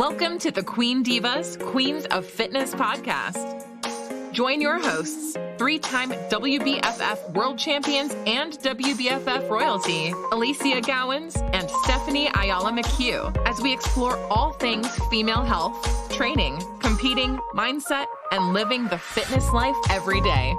Welcome to the Queen Divas, Queens of Fitness podcast. Join your hosts, three-time WBFF world champions and WBFF royalty, Alicia Gowans and Stephanie Ayala McHugh, as we explore all things female health, training, competing, mindset, and living the fitness life every day.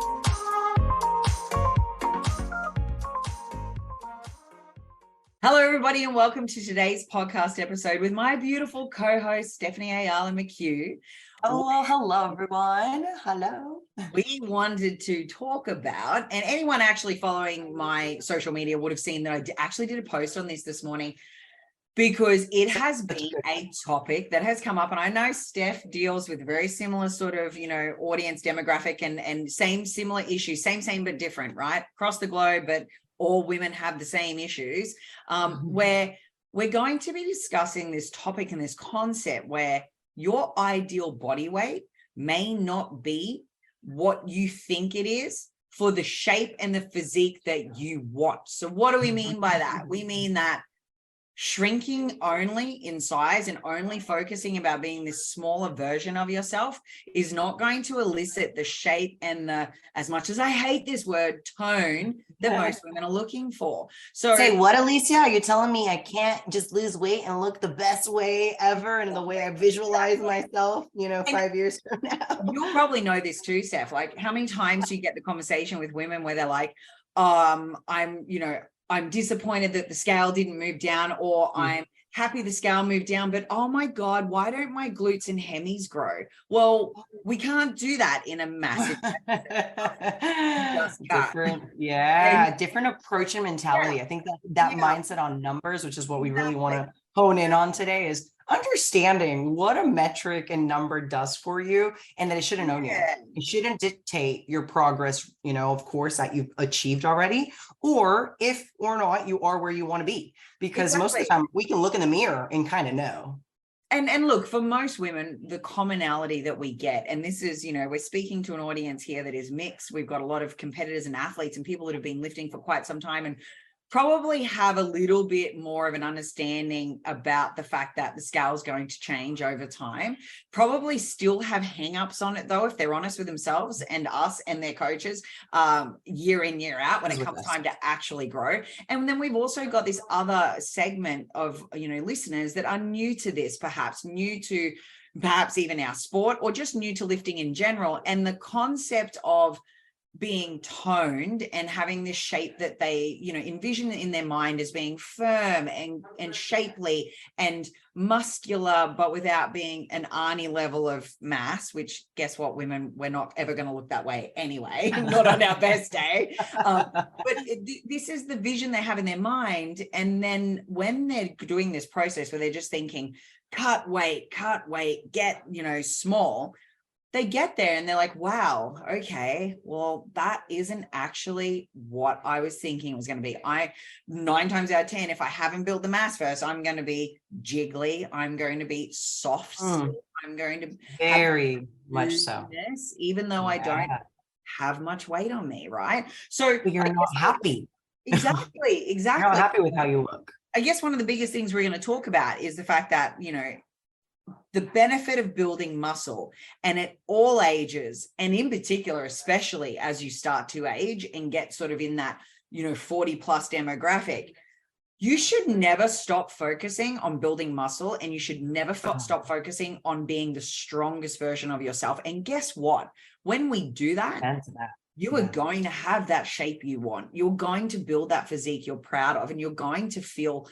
Hello, everybody, and welcome to today's podcast episode with my beautiful co-host, Stephanie Ayala McHugh. Oh, hello, everyone. Hello. We wanted to talk about, and anyone actually following my social media would have seen that I actually did a post on this morning, because it has been a topic that has come up. And I know Steph deals with very similar sort of, audience demographic and same similar issues, same, but different, right? Across the globe, but all women have the same issues, where we're going to be discussing this topic and this concept where your ideal body weight may not be what you think it is for the shape and the physique that you want. So what do we mean by that? We mean that shrinking only in size and only focusing about being this smaller version of yourself is not going to elicit the shape and the, as much as I hate this word, tone that most women are looking for. So say what, Alicia? Are you telling me I can't just lose weight and look the best way ever and the way I visualize myself, 5 years from now? You'll probably know this too, Steph. Like, how many times do you get the conversation with women where they're like, I'm disappointed that the scale didn't move down, or I'm happy the scale moved down, but oh my God, why don't my glutes and hemis grow? Well, we can't do that in a massive different approach and mentality. Yeah. I think that mindset on numbers, which is what we really want to hone in on today, is understanding what a metric and number does for you, and that it shouldn't own you. It shouldn't dictate your progress, of course, that you've achieved already, or if or not you are where you want to be, because most of the time we can look in the mirror and kind of know. And look, for most women, the commonality that we get, and this is, we're speaking to an audience here that is mixed. We've got a lot of competitors and athletes and people that have been lifting for quite some time and probably have a little bit more of an understanding about the fact that the scale is going to change over time. Probably still have hang-ups on it, though, if they're honest with themselves and us and their coaches, year in, year out, when it comes time to actually grow. And then we've also got this other segment of, listeners that are new to this, perhaps even our sport, or just new to lifting in general. And the concept of being toned and having this shape that they, envision in their mind as being firm and shapely and muscular, but without being an Arnie level of mass, which guess what, women, we're not ever going to look that way anyway, not on our best day. But this is the vision they have in their mind. And then when they're doing this process where they're just thinking, cut weight, get, small, they get there and they're like, wow, okay, well, that isn't actually what I was thinking it was going to be. 9 times out of 10, if I haven't built the mass first, I'm going to be jiggly. I'm going to be soft. I'm going to very much so, even though I don't have much weight on me, right? So but you're not happy. Exactly. You're not happy with how you look. I guess one of the biggest things we're going to talk about is the fact that, the benefit of building muscle, and at all ages, and in particular, especially as you start to age and get sort of in that, 40 plus demographic, you should never stop focusing on building muscle, and you should never stop focusing on being the strongest version of yourself. And guess what? When we do that, you are going to have that shape you want. You're going to build that physique you're proud of, and you're going to feel,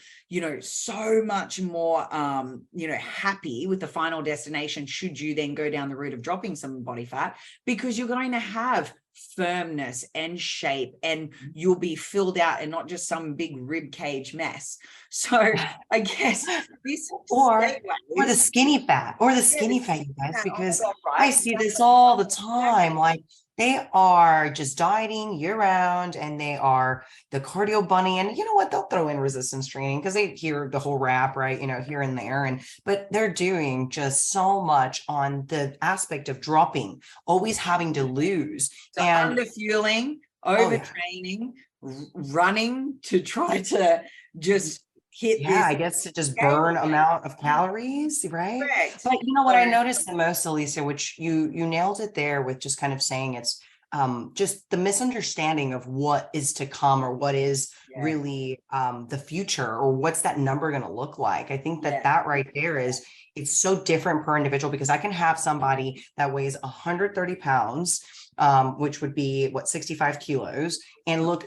so much more, happy with the final destination, should you then go down the route of dropping some body fat, because you're going to have firmness and shape, and you'll be filled out and not just some big rib cage mess. So I guess this or the skinny fat, you guys, because I see this all the time. Like, they are just dieting year round, and they are the cardio bunny, and you know what, they'll throw in resistance training because they hear the whole rap, right, here and there, but they're doing just so much on the aspect of dropping, always having to lose, so and under fueling, overtraining, running to try to just hit Yeah, this I guess to just scale burn weight. amount of calories, right? Correct. But you know what I So, noticed the most, Alicia, which you nailed it there with just kind of saying it's just the misunderstanding of what is to come or what is yeah, really the future or what's that number going to look like. I think that yeah, that right there is it's so different per individual because I can have somebody that weighs 130 pounds, which would be what 65 kilos, and look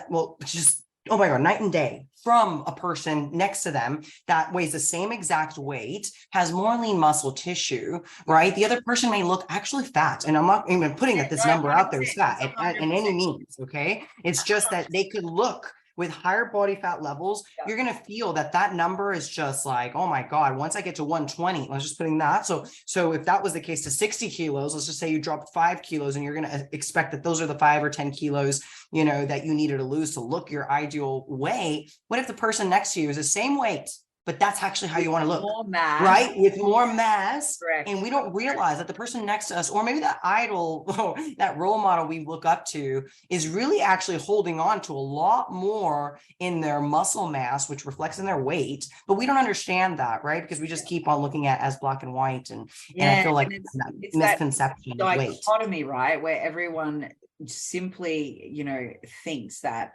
well, just oh my God, night and day from a person next to them that weighs the same exact weight, has more lean muscle tissue, right? The other person may look actually fat. And I'm not even putting yeah, that this no, number out there 100%. is It's fat in 100%. any means, okay? It's just that they could look with higher body fat levels, Yeah. you're going to feel that that number is just like, oh my God, once I get to 120, let's just putting that. So if that was the case to 60 kilos, let's just say you dropped 5 kilos and you're going to expect that those are the 5 or 10 kilos, you know, that you needed to lose to look your ideal weight. What if the person next to you is the same weight, but that's actually how you want to look, More mass. right? With more mass. Correct. And we don't realize that the person next to us, or maybe that idol, that role model we look up to is really actually holding on to a lot more in their muscle mass, which reflects in their weight, but we don't understand that, right? Because we just keep on looking at as black and white. And I feel like it's that that misconception of weight. dichotomy, right? Where everyone simply, you know, thinks that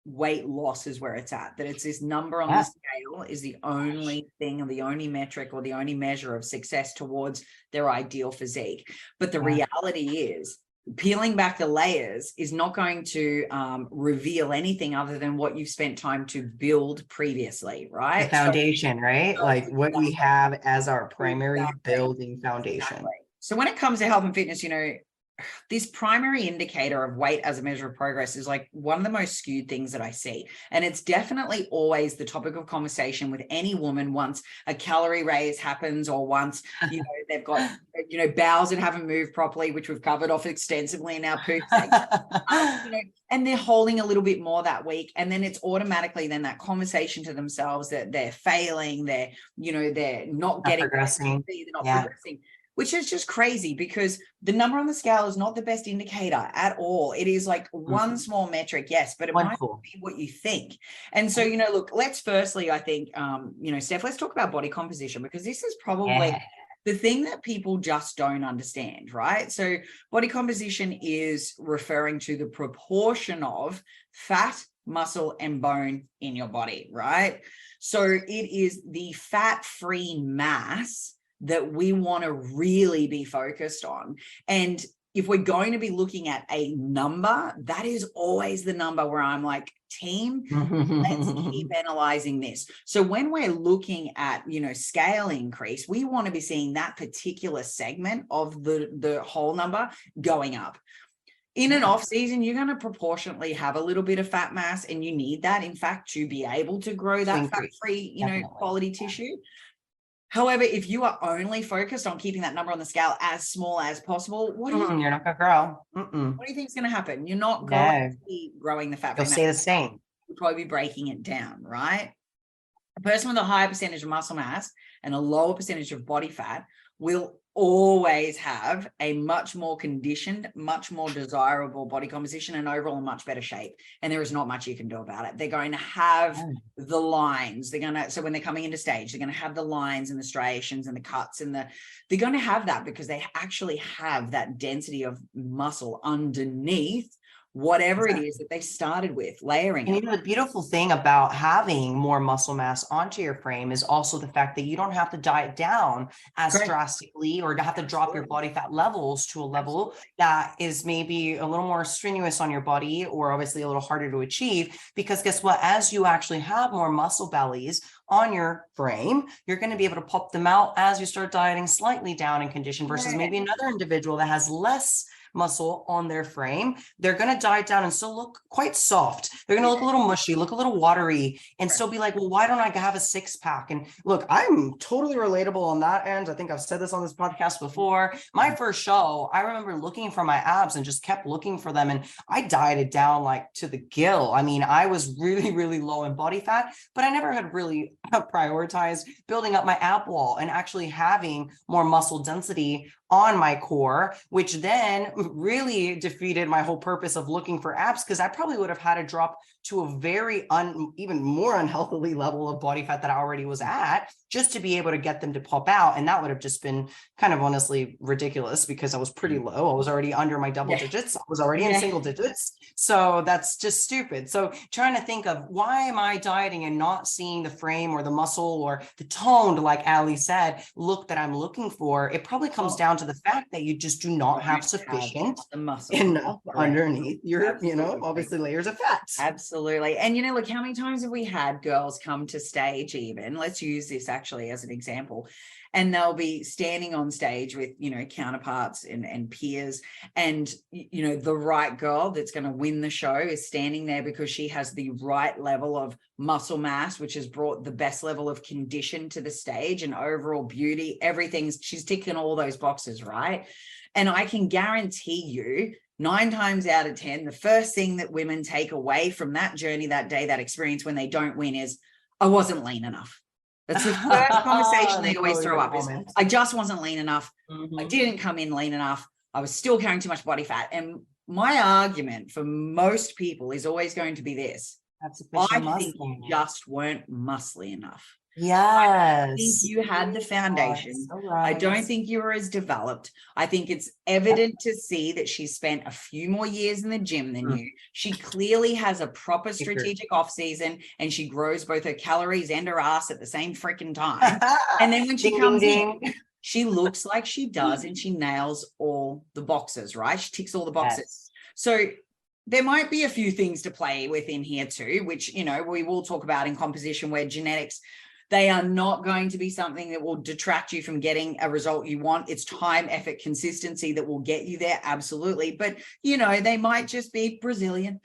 weight loss is where it's at, that it's this number on the scale is the only thing or the only metric or the only measure of success towards their ideal physique. But the reality is peeling back the layers is not going to reveal anything other than what you've spent time to build previously, right? The foundation, right? Like what we have as our primary building foundation. Exactly. So when it comes to health and fitness, you know, this primary indicator of weight as a measure of progress is like one of the most skewed things that I see. And it's definitely always the topic of conversation with any woman once a calorie raise happens or once, you know, they've got, you know, bowels that haven't moved properly, which we've covered off extensively in our poo segment. You know, and they're holding a little bit more that week. And then it's automatically then that conversation to themselves that they're failing, they're, you know, they're not getting progressing. they're not progressing. Which is just crazy because the number on the scale is not the best indicator at all. It is like one small metric, yes, but it might be what you think. And so, you know, look, let's firstly, I think, you know, Steph, let's talk about body composition because this is probably the thing that people just don't understand, right? So body composition is referring to the proportion of fat, muscle, and bone in your body, right? So it is the fat-free mass that we want to really be focused on. And if we're going to be looking at a number, that is always the number where I'm like, team, let's keep analyzing this. So when we're looking at, you know, scale increase, we want to be seeing that particular segment of the whole number going up. In an off season, you're going to proportionately have a little bit of fat mass, and you need that, in fact, to be able to grow that fat-free, you know, quality tissue. However, if you are only focused on keeping that number on the scale as small as possible, what do you you're not going to grow. What do you think is going to happen? You're not going to be growing the fat. You'll stay the same. You'll probably be breaking it down, right? A person with a higher percentage of muscle mass and a lower percentage of body fat will always have a much more conditioned, much more desirable body composition and overall in much better shape. And there is not much you can do about it. They're going to have the lines. So when they're coming into stage, they're going to have the lines and the striations and the cuts and they're going to have that because they actually have that density of muscle underneath whatever it is that they started with, layering and it. you know, the beautiful thing about having more muscle mass onto your frame is also the fact that you don't have to diet down as drastically or to have to drop your body fat levels to a level that is maybe a little more strenuous on your body or obviously a little harder to achieve, because guess what? As you actually have more muscle bellies on your frame, you're going to be able to pop them out as you start dieting slightly down in condition versus maybe another individual that has less muscle on their frame. They're going to diet down and still look quite soft. They're going to look a little mushy, look a little watery, and still be like, well, why don't I have a 6-pack? And look, I'm totally relatable on that end. I think I've said this on this podcast before. My first show, I remember looking for my abs and just kept looking for them. And I dieted down like to the gill. I mean, I was really, really low in body fat, but I never had really prioritized building up my ab wall and actually having more muscle density on my core, which then really defeated my whole purpose of looking for abs, because I probably would have had to drop to a very even more unhealthily level of body fat that I already was at, just to be able to get them to pop out. And that would have just been kind of honestly ridiculous because I was pretty low. I was already under my double digits. I was already in single digits. So that's just stupid. So trying to think of why am I dieting and not seeing the frame or the muscle or the toned, like Ali said, look that I'm looking for, it probably comes down to the fact that you just do not have sufficient enough underneath your, obviously layers of fat. Absolutely. And, look, how many times have we had girls come to stage even? Let's use this actually as an example. And they'll be standing on stage with, counterparts and peers. And, the right girl that's going to win the show is standing there because she has the right level of muscle mass, which has brought the best level of condition to the stage and overall beauty. She's ticking all those boxes, right? And I can guarantee you 9 times out of 10, the first thing that women take away from that journey, that day, that experience when they don't win is, I wasn't lean enough. That's the first conversation they always throw up is, I just wasn't lean enough. I didn't come in lean enough. I was still carrying too much body fat. And my argument for most people is always going to be this. I think you just weren't muscly enough. Yes. I think you had the foundation. I don't think you were as developed. I think it's evident to see that she spent a few more years in the gym than you. She clearly has a proper strategic off season and she grows both her calories and her ass at the same freaking time. And then when she comes in, she looks like she does and she nails all the boxes, right? She ticks all the boxes. Yes. So there might be a few things to play with in here too, which, we will talk about in composition where genetics, they are not going to be something that will detract you from getting a result you want. It's time, effort, consistency that will get you there. Absolutely. But, they might just be Brazilian.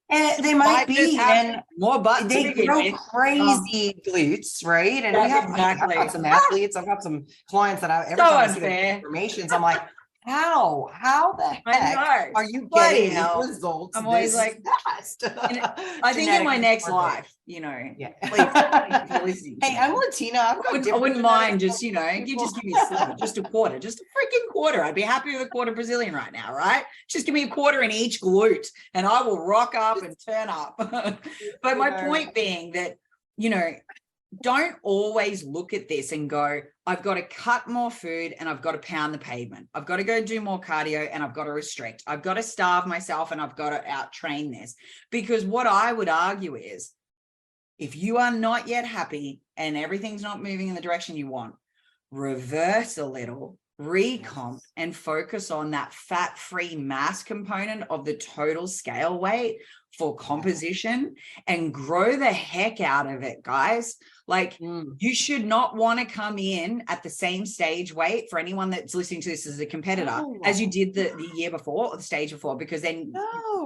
And they might be, and more butt. They grow crazy glutes, right? And I've got some athletes, I've got some clients that every time I see their information, I'm like, how the heck are you getting these results? I'm always like, fast? I think in my next life, please, hey, I'm Latina. I wouldn't mind just, you just give me a sliver, just a quarter, just a freaking quarter. I'd be happy with a quarter Brazilian right now, right? Just give me a quarter in each glute and I will rock up and turn up. But my point being that, don't always look at this and go, I've got to cut more food and I've got to pound the pavement. I've got to go do more cardio and I've got to restrict. I've got to starve myself and I've got to out-train this. Because what I would argue is, if you are not yet happy and everything's not moving in the direction you want, reverse a little, recomp and focus on that fat-free mass component of the total scale weight for composition and grow the heck out of it, guys. Like you should not want to come in at the same stage weight for anyone that's listening to this as a competitor as you did the year before or the stage before, because then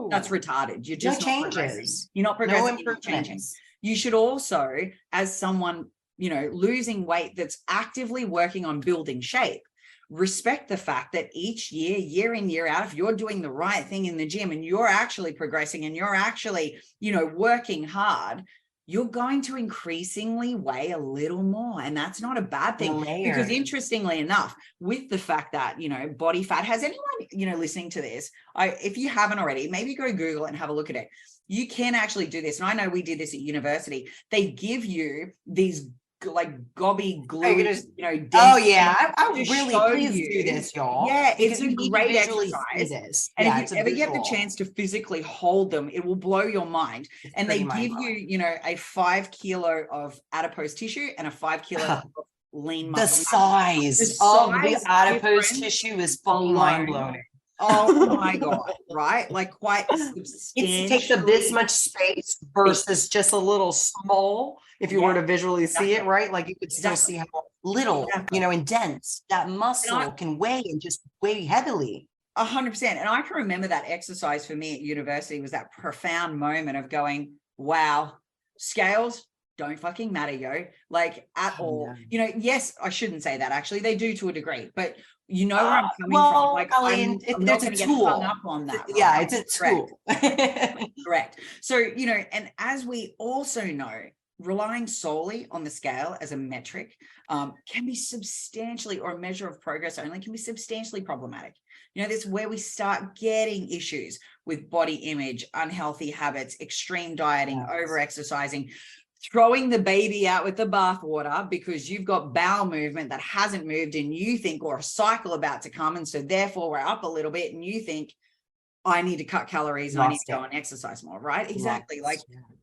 that's retarded. You're just not progressing. You're not progressing. You're not changing. You should also, as someone, losing weight that's actively working on building shape, respect the fact that each year, year in, year out, if you're doing the right thing in the gym and you're actually progressing and you're actually, working hard, you're going to increasingly weigh a little more. And that's not a bad thing because interestingly enough, with the fact that, body fat, has anyone, listening to this, if you haven't already, maybe go Google and have a look at it. You can actually do this. And I know we did this at university. They give you these like gobby glue, I really please do this, y'all. Yeah, it's a great exercise. And if you ever get the chance to physically hold them, it will blow your mind. And they give you, a 5 kilo of adipose tissue and a 5 kilo of lean muscle. The size of the adipose tissue is fucking mind-blowing. Oh my God, right? Like quite substantial. It takes up this much space versus just a little small, if you were to visually see it, right? Like you could still see how little, and dense that muscle can weigh and just weigh heavily. 100%. And I can remember that exercise for me at university was that profound moment of going, wow, scales don't fucking matter, yo. Like at all. Yes, I shouldn't say that actually. They do to a degree, but where I'm coming from. Like, I'm not going to get hung up on that. Right? Yeah, it's a tool. Correct. So, and as we also know, relying solely on the scale as a metric can be substantially, or a measure of progress only, can be substantially problematic. You know, this is where we start getting issues with body image, unhealthy habits, extreme dieting, over-exercising, throwing the baby out with the bathwater because you've got bowel movement that hasn't moved and you think, or a cycle about to come. And so therefore we're up a little bit and you think, I need to cut calories and I need to go and exercise more, right? Exactly. Like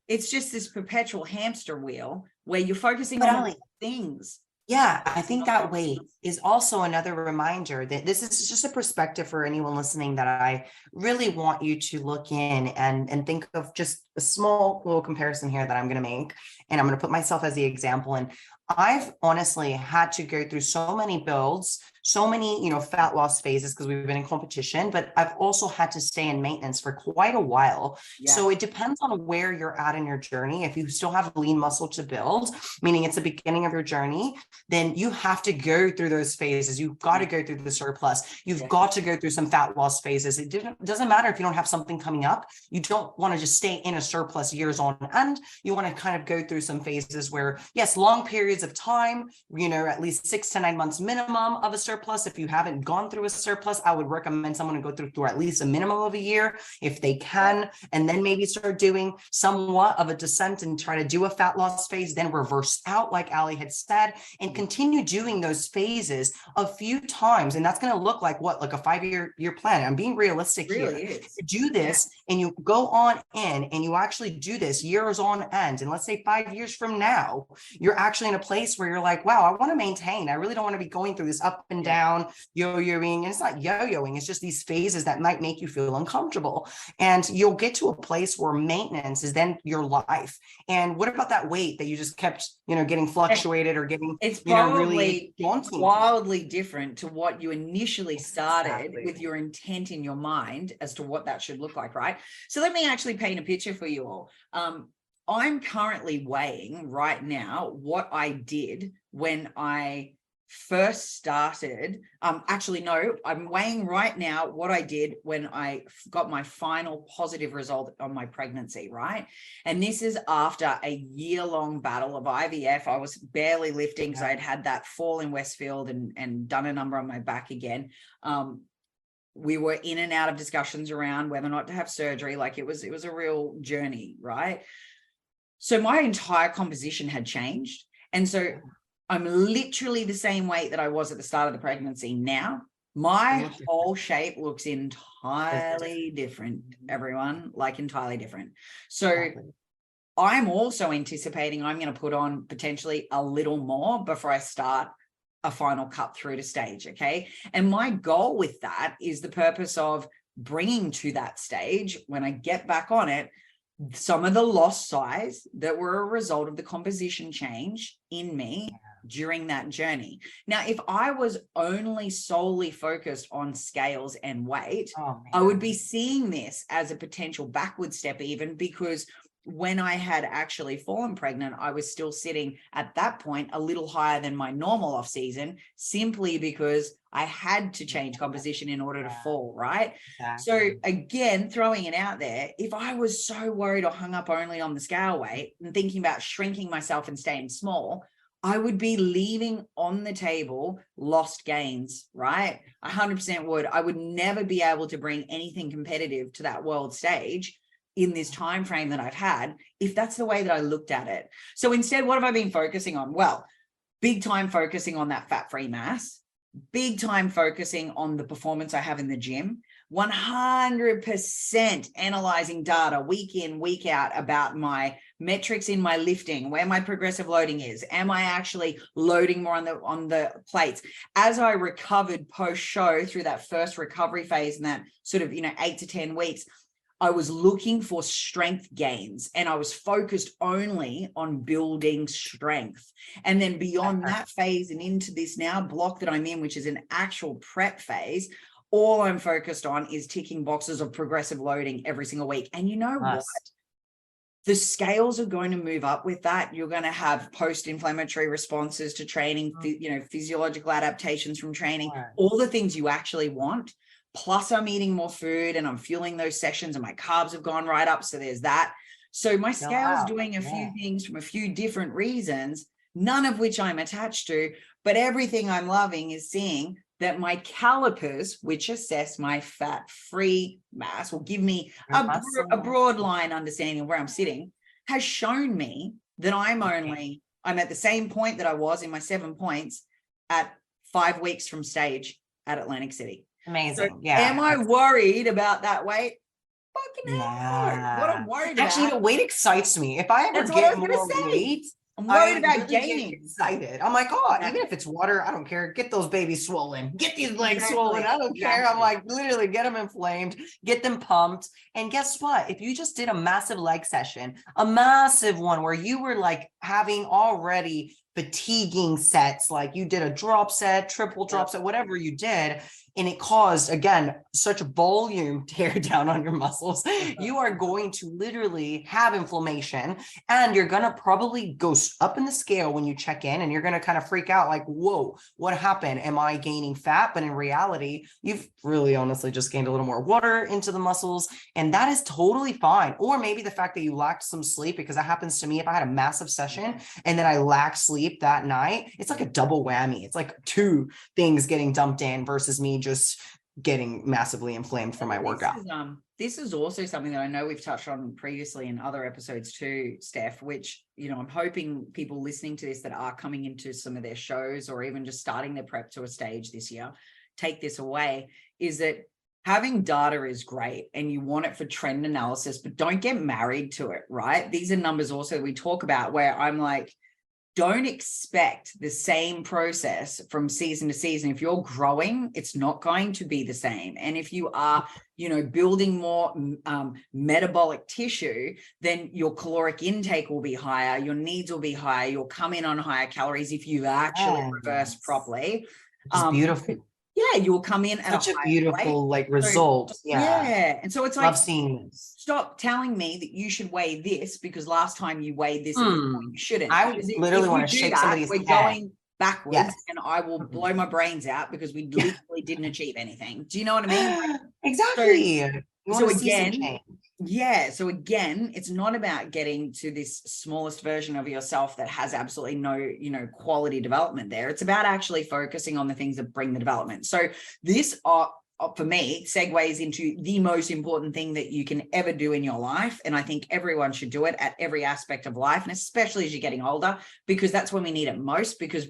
it's just this perpetual hamster wheel where you're focusing on things. Yeah, I think that weight is also another reminder that this is just a perspective for anyone listening that I really want you to look in and think of just a small little comparison here that I'm going to make. And I'm going to put myself as the example. And I've honestly had to go through so many builds, so many, you know, fat loss phases because we've been in competition, but I've also had to stay in maintenance for quite a while. Yeah. So it depends on where you're at in your journey. If you still have lean muscle to build, meaning it's the beginning of your journey, then you have to go through those phases. You've got to go through the surplus. You've got to go through some fat loss phases. It doesn't matter if you don't have something coming up. You don't want to just stay in a surplus years on end. You want to kind of go through some phases where, yes, long periods of time, you know, at least 6 to 9 months minimum of a surplus. If you haven't gone through a surplus, I would recommend someone to go through at least a minimum of a year if they can, and then maybe start doing somewhat of a descent and try to do a fat loss phase, then reverse out like Ali had said, and continue doing those phases a few times. And that's going to look like what, like a 5-year plan. I'm being realistic here. You do this and you go on in and you actually do this years on end. And let's say 5 years from now, you're actually in a place where you're like, wow, I want to maintain. I really don't want to be going through this up and down yo-yoing. And it's not yo-yoing. It's just these phases that might make you feel uncomfortable. And you'll get to a place where maintenance is then your life. And what about that weight that you just kept, you know, getting fluctuated or getting, it's you know, really wildly different to what you initially started with your intent in your mind as to what that should look like, right? So let me actually paint a picture for you all. I'm currently weighing right now what I did when I first started. Actually, no, I'm weighing right now what I did when I got my final positive result on my pregnancy, right? And this is after a year-long battle of IVF. I was barely lifting because I'd had that fall in Westfield and done a number on my back again. We were in and out of discussions around whether or not to have surgery. Like it was a real journey, right? So my entire composition had changed. And so I'm literally the same weight that I was at the start of the pregnancy now. My whole shape looks entirely different, everyone, like entirely different. So I'm also anticipating I'm going to put on potentially a little more before I start a final cut through to stage, okay? And my goal with that is the purpose of bringing to that stage, when I get back on it, some of the lost size that were a result of the composition change in me during that journey. Now, if I was only solely focused on scales and weight, I would be seeing this as a potential backward step, even because when I had actually fallen pregnant, I was still sitting at that point a little higher than my normal off season, simply because I had to change composition in order to fall, right? So again, throwing it out there, if I was so worried or hung up only on the scale weight and thinking about shrinking myself and staying small, I would be leaving on the table lost gains, right? 100% would. I would never be able to bring anything competitive to that world stage in this time frame that I've had, if that's the way that I looked at it. So instead, what have I been focusing on? Well, big time focusing on that fat-free mass, big time focusing on the performance I have in the gym, 100% analyzing data week in, week out about my metrics in my lifting, where my progressive loading is. Am I actually loading more on the plates? As I recovered post-show through that first recovery phase in that sort of, 8 to 10 weeks, I was looking for strength gains and I was focused only on building strength. And then beyond that phase and into this now block that I'm in, which is an actual prep phase, all I'm focused on is ticking boxes of progressive loading every single week. And you know what? The scales are going to move up with that. You're going to have post-inflammatory responses to training, physiological adaptations from training, all the things you actually want. Plus I'm eating more food and I'm fueling those sessions and my carbs have gone right up. So there's that. So my Chill scale's out. doing a few Yeah. things from a few different reasons, none of which I'm attached to, but everything I'm loving is seeing that my calipers, which assess my fat-free mass, will give me Your a muscle. broad line understanding of where I'm sitting, has shown me that I'm at the same point that I was in my 7 points at 5 weeks from stage at Atlantic City. Amazing. So Yeah. am I worried about that weight? Fucking hell no. What I'm Yeah. worried Actually, about. the weight excites me. If I ever That's what I get was gonna more say. weight, I'm worried I about really get gaining. excited. I'm like, oh, Yeah. even if it's water, I don't care. Get those babies swollen. Get these legs Exactly. swollen. I don't care. I'm Exactly. like, literally get them inflamed, get them pumped. And guess what? If you just did a massive leg session, a massive one where you were like having already fatiguing sets, like you did a drop set, triple drop set, whatever you did, and it caused, again, such volume tear down on your muscles, you are going to literally have inflammation, and you're going to probably go up in the scale when you check in, and you're going to kind of freak out like, whoa, what happened? Am I gaining fat? But in reality, you've really honestly just gained a little more water into the muscles, and that is totally fine. Or maybe the fact that you lacked some sleep, because that happens to me. If I had a massive session and then I lacked sleep that night, it's like a double whammy. It's like two things getting dumped in versus me just getting massively inflamed from my workout. This is also something that I know we've touched on previously in other episodes too, Steph, which, you know, I'm hoping people listening to this that are coming into some of their shows or even just starting their prep to a stage this year, take this away, is that having data is great and you want it for trend analysis, but don't get married to it, right? These are numbers also we talk about where I'm like, don't expect the same process from season to season. If you're growing, it's not going to be the same. And if you are, you know, building more metabolic tissue, then your caloric intake will be higher, your needs will be higher, you'll come in on higher calories if you've actually reversed properly. It's beautiful. Yeah, you'll come in at such a beautiful weight. like result. So, yeah. And so it's like, love seeing this. Stop telling me that you should weigh this because last time you weighed this and you shouldn't. I literally want to shake somebody's we're head. going backwards, Yes. and I will blow my brains out because we literally didn't achieve anything. Do you know what I mean? Like, exactly. So again, it's not about getting to this smallest version of yourself that has absolutely no, you know, quality development there. It's about actually focusing on the things that bring the development. So this, for me, segues into the most important thing that you can ever do in your life. And I think everyone should do it at every aspect of life, and especially as you're getting older, because that's when we need it most, because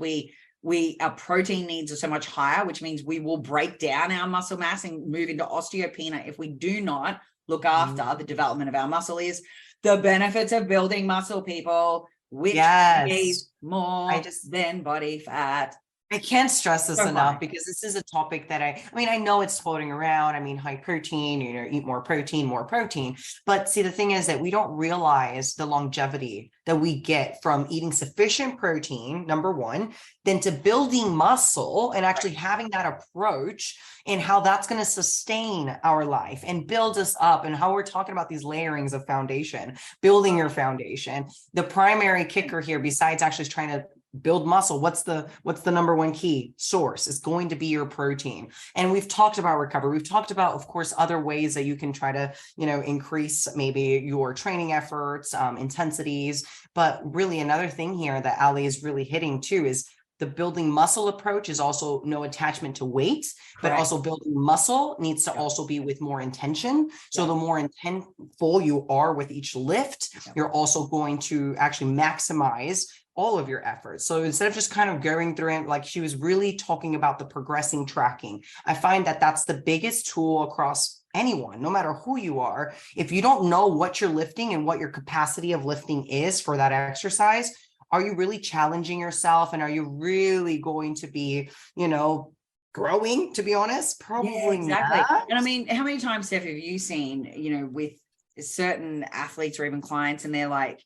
our protein needs are so much higher, which means we will break down our muscle mass and move into osteopenia if we do not look after the development of our muscle. Is the benefits of building muscle, people, which is more than body fat. I can't stress this enough because this is a topic that I mean, I know it's floating around. I mean, high protein, you know, eat more protein. But see, the thing is that we don't realize the longevity that we get from eating sufficient protein, number one, then to building muscle and actually having that approach and how that's going to sustain our life and build us up, and how we're talking about these layerings of foundation, building your foundation. The primary kicker here, besides actually trying to build muscle, what's the number one key source? Is going to be your protein. And we've talked about recovery. We've talked about, of course, other ways that you can try to, you know, increase maybe your training efforts, intensities. But really another thing here that Ali is really hitting too is the building muscle approach is also no attachment to weight, but also building muscle needs to also be with more intention. So the more intentful you are with each lift, you're also going to actually maximize all of your efforts. So instead of just kind of going through it, like she was really talking about the progressing tracking. I find that that's the biggest tool across anyone, no matter who you are. If you don't know what you're lifting and what your capacity of lifting is for that exercise, are you really challenging yourself? And are you really going to be, you know, growing, to be honest? Probably not. And I mean, how many times, Steph, have you seen, you know, with certain athletes or even clients, and they're like,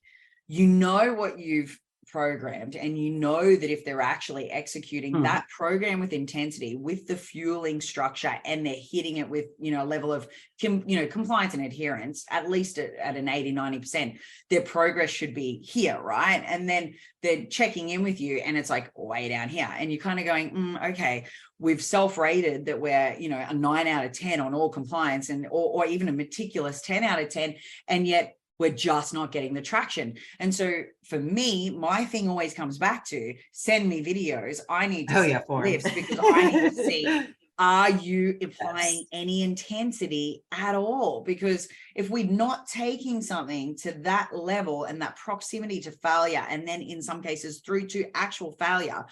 you know what you've programmed, and you know that if they're actually executing that program with intensity, with the fueling structure, and they're hitting it with, you know, a level of compliance and adherence, at least at an 80-90%, their progress should be here, right? And then they're checking in with you and it's like way down here, and you're kind of going, okay, we've self-rated that we're, you know, a 9 out of 10 on all compliance, and or even a meticulous 10 out of 10, and yet We're just not getting the traction. And so for me, my thing always comes back to send me videos. I need to see lifts because I need to see, are you applying any intensity at all? Because if we're not taking something to that level and that proximity to failure, and then in some cases through to actual failure,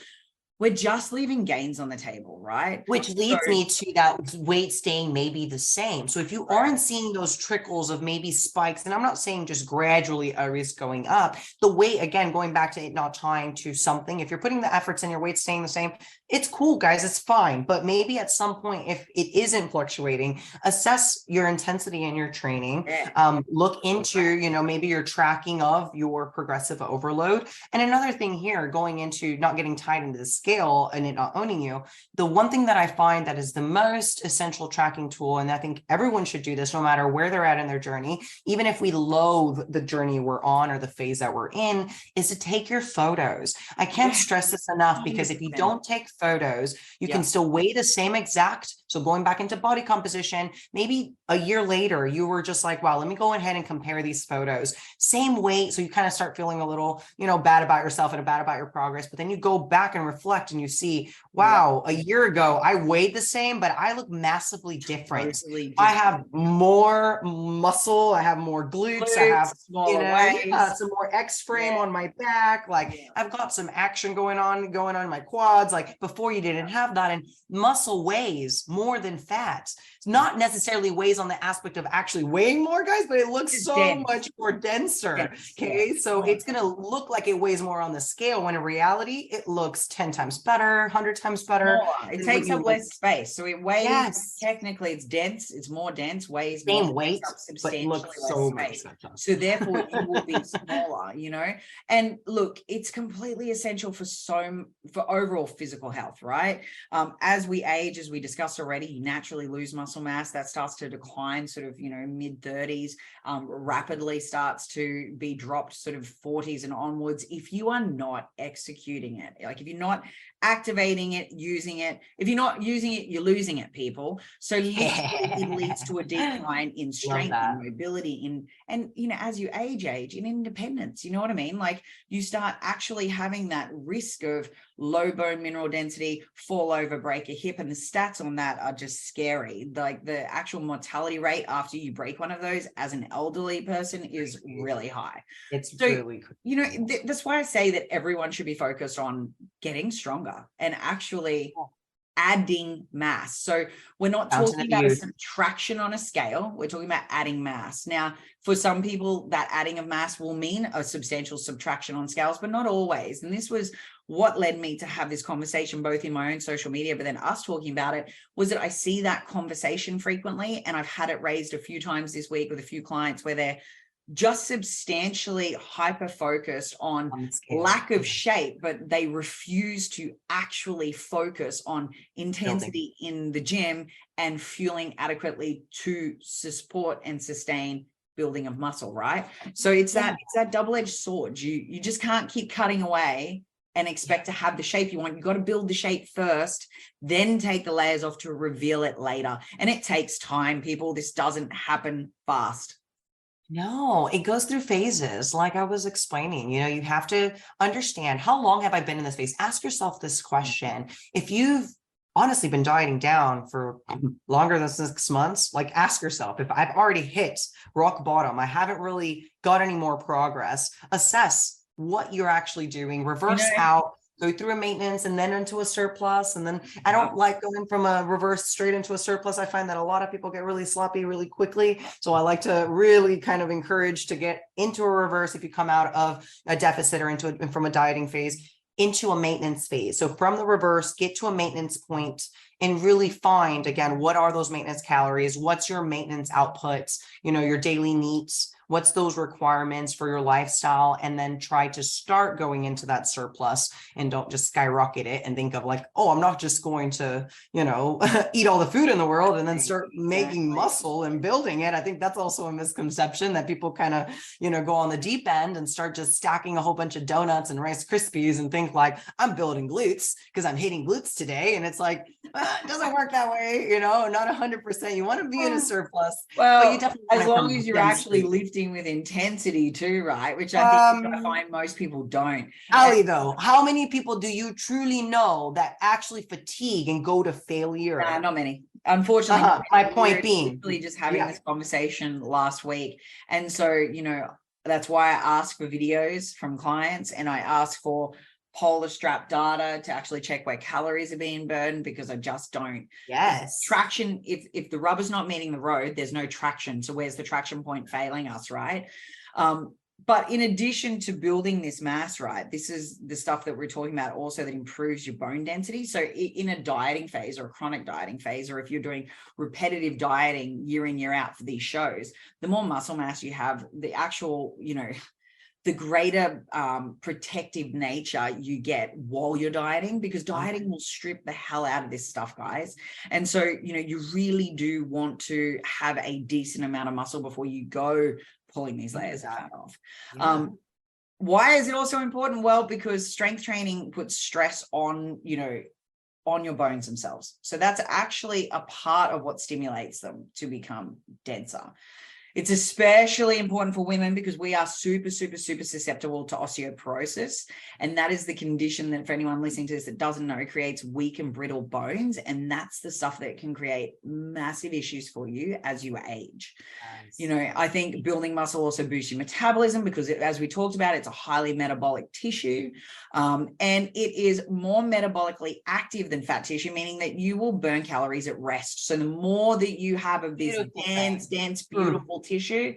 we're just leaving gains on the table, right? Which leads me to that weight staying maybe the same. So if you aren't seeing those trickles of maybe spikes, and I'm not saying just gradually a risk going up, the weight, again, going back to it not tying to something, if you're putting the efforts and your weight staying the same, it's cool, guys, it's fine. But maybe at some point, if it isn't fluctuating, assess your intensity in your training, look into, you know, maybe your tracking of your progressive overload. And another thing here, going into not getting tied into the scale and it not owning you, the one thing that I find that is the most essential tracking tool, and I think everyone should do this no matter where they're at in their journey, even if we loathe the journey we're on or the phase that we're in, is to take your photos. I can't stress this enough, because if you don't take photos, you can still weigh the same exact. So going back into body composition, maybe a year later, you were just like, wow, let me go ahead and compare these photos. Same weight. So you kind of start feeling a little, you know, bad about yourself and bad about your progress. But then you go back and reflect and you see, wow, a year ago, I weighed the same, but I look massively different. I have more muscle. I have more glutes. I have, you know, some more X frame on my back. Like I've got some action going on in my quads. Like before you didn't have that. And muscle weighs more than fat. It's not necessarily weighs on the aspect of actually weighing more, guys, but it looks so much more denser. Okay. So it's going to look like it weighs more on the scale, when in reality, it looks 10 times better, 100 times better. It takes up less space. So it weighs, technically it's dense, it's more dense, weighs same more, weight, but looks so much space. So therefore you will be smaller, you know? And look, it's completely essential for overall physical health, right? As we age, as we discussed already, you naturally lose muscle mass. That starts to decline sort of, you know, mid 30s, rapidly starts to be dropped sort of 40s and onwards. If you are not executing it, like if you're not activating it, using it, if you're not using it, you're losing it, people. So it leads to a decline in strength, in mobility, and you know, as you age in independence, you know what I mean? Like you start actually having that risk of low bone mineral density, fall over, break a hip, and the stats on that are just scary. Like the actual mortality rate after you break one of those as an elderly person is really high. It's really cool. You know, that's why I say that everyone should be focused on getting stronger and actually adding mass. So we're not talking about a subtraction on a scale. We're talking about adding mass. Now, for some people, that adding of mass will mean a substantial subtraction on scales, but not always. And this was what led me to have this conversation, both in my own social media, but then us talking about it, was that I see that conversation frequently. And I've had it raised a few times this week with a few clients where they're just substantially hyper-focused on lack of shape, but they refuse to actually focus on intensity in the gym and fueling adequately to support and sustain building of muscle, right? So it's that double-edged sword. You just can't keep cutting away and expect to have the shape you want. You've got to build the shape first, then take the layers off to reveal it later. And it takes time, people. This doesn't happen fast. No, it goes through phases. Like I was explaining, you know, you have to understand, how long have I been in this phase? Ask yourself this question. If you've honestly been dieting down for longer than 6 months, like ask yourself, if I've already hit rock bottom, I haven't really got any more progress, assess what you're actually doing, reverse out, go through a maintenance and then into a surplus. And then I don't like going from a reverse straight into a surplus. I find that a lot of people get really sloppy really quickly. So I like to really kind of encourage to get into a reverse if you come out of a deficit or from a dieting phase into a maintenance phase. So from the reverse, get to a maintenance point and really find, again, what are those maintenance calories? What's your maintenance outputs? You know, your daily needs. What's those requirements for your lifestyle? And then try to start going into that surplus, and don't just skyrocket it and think of like, oh, I'm not just going to, you know, eat all the food in the world and then start making muscle and building it. I think that's also a misconception that people kind of, you know, go on the deep end and start just stacking a whole bunch of donuts and Rice Krispies and think like, I'm building glutes because I'm hitting glutes today. And it's like, it doesn't work that way, you know, not 100%. You want to be in a surplus. Well, but you definitely, as long as you're actually lifting lifting with intensity too, right? Which I think I find most people don't. Ali, though, how many people do you truly know that actually fatigue and go to failure? Not many. Unfortunately, my point being, literally just having this conversation last week. And so, you know, that's why I ask for videos from clients, and I ask for polar strap data to actually check where calories are being burned, because I just don't. Yes. Traction, if the rubber's not meeting the road, there's no traction. So where's the traction point failing us, right? But in addition to building this mass, right, this is the stuff that we're talking about also that improves your bone density. So in a dieting phase or a chronic dieting phase, or if you're doing repetitive dieting year in, year out for these shows, the more muscle mass you have, the actual, you know, the greater protective nature you get while you're dieting, because dieting will strip the hell out of this stuff, guys. And so, you know, you really do want to have a decent amount of muscle before you go pulling these layers of fat off. Why is it also important? Well, because strength training puts stress on, you know, on your bones themselves. So that's actually a part of what stimulates them to become denser. It's especially important for women because we are super, super, super susceptible to osteoporosis. And that is the condition that, for anyone listening to this that doesn't know, creates weak and brittle bones. And that's the stuff that can create massive issues for you as you age. Nice. You know, I think building muscle also boosts your metabolism because, as we talked about, it's a highly metabolic tissue. And it is more metabolically active than fat tissue, meaning that you will burn calories at rest. So the more that you have of this dense, beautiful tissue,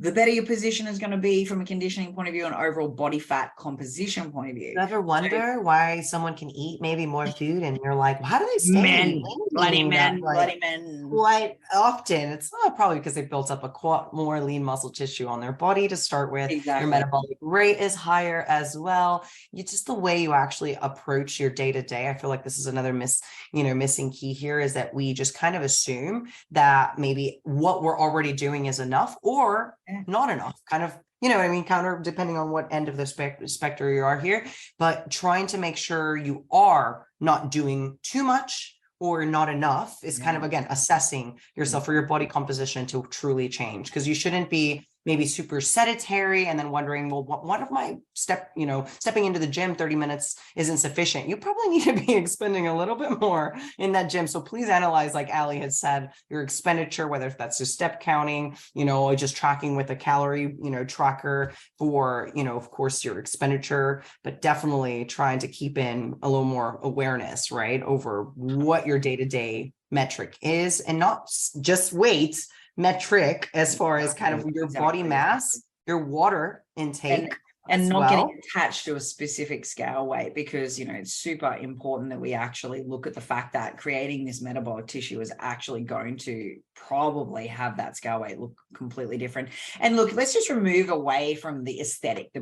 the better your position is going to be from a conditioning point of view and overall body fat composition point of view. You ever wonder why someone can eat maybe more food and you're like, how do they stay? Men, bloody men. Quite often, it's not probably because they built up a more lean muscle tissue on their body to start with. Exactly. Your metabolic rate is higher as well. Just the way you actually approach your day to day. I feel like this is another missing key here, is that we just kind of assume that maybe what we're already doing is enough or not enough, kind of, you know what I mean, counter depending on what end of the spectrum you are here, but trying to make sure you are not doing too much or not enough is kind of, again, assessing yourself for your body composition to truly change, because you shouldn't be maybe super sedentary and then wondering, well, what if my stepping into the gym 30 minutes isn't sufficient? You probably need to be expending a little bit more in that gym. So please analyze, like Ali had said, your expenditure, whether that's just step counting, or just tracking with a calorie, tracker for, of course, your expenditure, but definitely trying to keep in a little more awareness, right, over what your day-to-day metric is, and not just weight metric as far as kind of your body mass, your water intake, and not getting attached to a specific scale weight, because it's super important that we actually look at the fact that creating this metabolic tissue is actually going to probably have that scale weight look completely different. And look, let's just remove away from the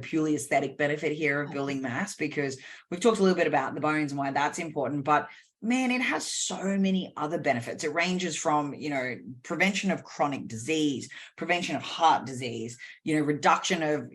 purely aesthetic benefit here of building mass, because we've talked a little bit about the bones and why that's important, but man, it has so many other benefits. It ranges from, prevention of chronic disease, prevention of heart disease, reduction of,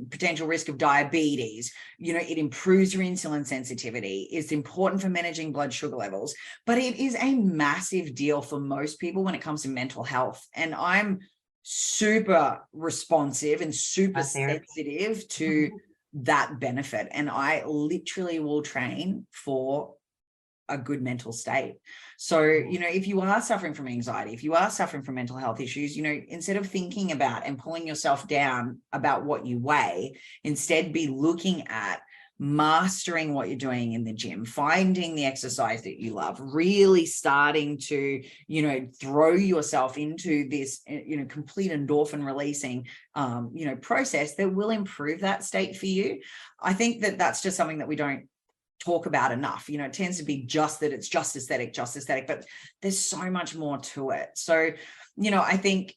potential risk of diabetes. It improves your insulin sensitivity. It's important for managing blood sugar levels, but it is a massive deal for most people when it comes to mental health. And I'm super responsive and super sensitive to that benefit. And I literally will train for a good mental state. So, if you are suffering from anxiety, if you are suffering from mental health issues, instead of thinking about and pulling yourself down about what you weigh, instead be looking at mastering what you're doing in the gym, finding the exercise that you love, really starting to, throw yourself into this, complete endorphin releasing, process that will improve that state for you. I think that that's just something that we don't talk about enough. It tends to be just that it's just aesthetic, but there's so much more to it. So, I think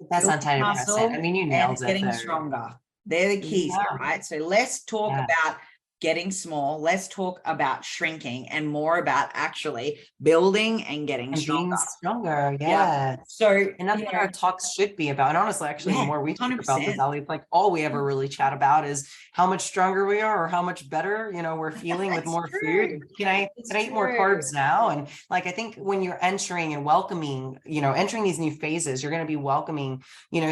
that's antidepressant. I mean, you nailed it. Getting stronger. They're the keys, right? So let's talk about getting small. Let's talk about shrinking and more about actually building and getting And being stronger. stronger. Yeah. Yeah. So, And that's what our talks should be about. And honestly, actually, the yeah, more we talk about this, 100%. Ali, it's like all we ever really chat about is how much stronger we are or how much better, we're feeling with That's more true. food. Can I eat more carbs now? And like, I think when you're entering and welcoming, entering these new phases, you're going to be welcoming,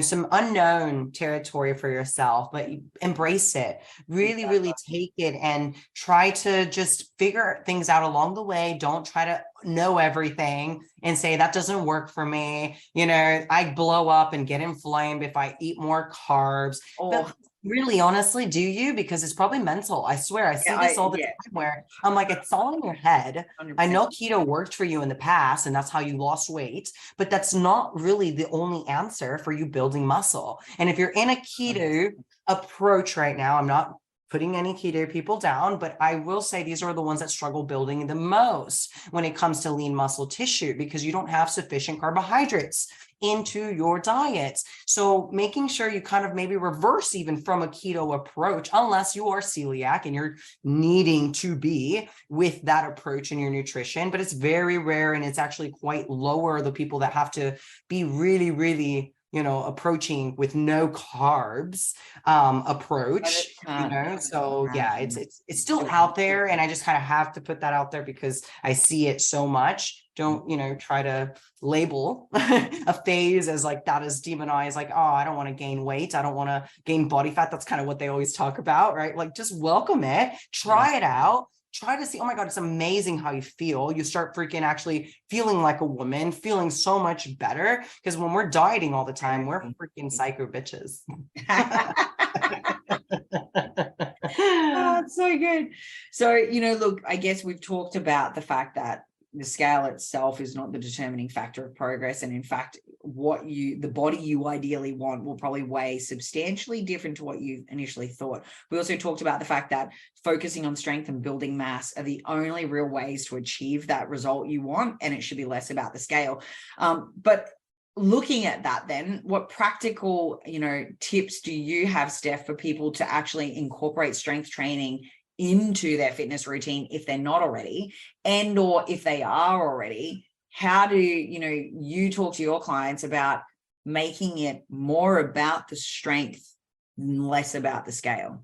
some unknown territory for yourself, but you embrace it, really, really take it and try to just figure things out along the way. Don't try to know everything and say that doesn't work for me. I blow up and get inflamed if I eat more carbs. But really, honestly, do you? Because it's probably mental. I swear, I see this all the time where I'm like, it's all in your head. 100%. I know keto worked for you in the past and that's how you lost weight, but that's not really the only answer for you building muscle. And if you're in a keto approach right now, I'm not putting any keto people down, but I will say these are the ones that struggle building the most when it comes to lean muscle tissue, because you don't have sufficient carbohydrates into your diet. So making sure you kind of maybe reverse even from a keto approach, unless you are celiac and you're needing to be with that approach in your nutrition, but it's very rare. And it's actually quite lower, the people that have to be really, really approaching with no carbs approach, so yeah, it's still out there. And I just kind of have to put that out there because I see it so much. Don't, try to label a phase as like that is demonized, like, oh, I don't want to gain weight. I don't want to gain body fat. That's kind of what they always talk about, right? Like just welcome it, try it out. Try to see, oh my God, it's amazing how you feel. You start freaking actually feeling like a woman, feeling so much better. Because when we're dieting all the time, we're freaking psycho bitches. Oh, it's so good. So, look, I guess we've talked about the fact that the scale itself is not the determining factor of progress. And in fact, the body you ideally want will probably weigh substantially different to what you initially thought. We also talked about the fact that focusing on strength and building mass are the only real ways to achieve that result you want. And it should be less about the scale. But looking at that, then what practical, tips do you have, Steph, for people to actually incorporate strength training into their fitness routine if they're not already, and or if they are already? How do you talk to your clients about making it more about the strength and less about the scale?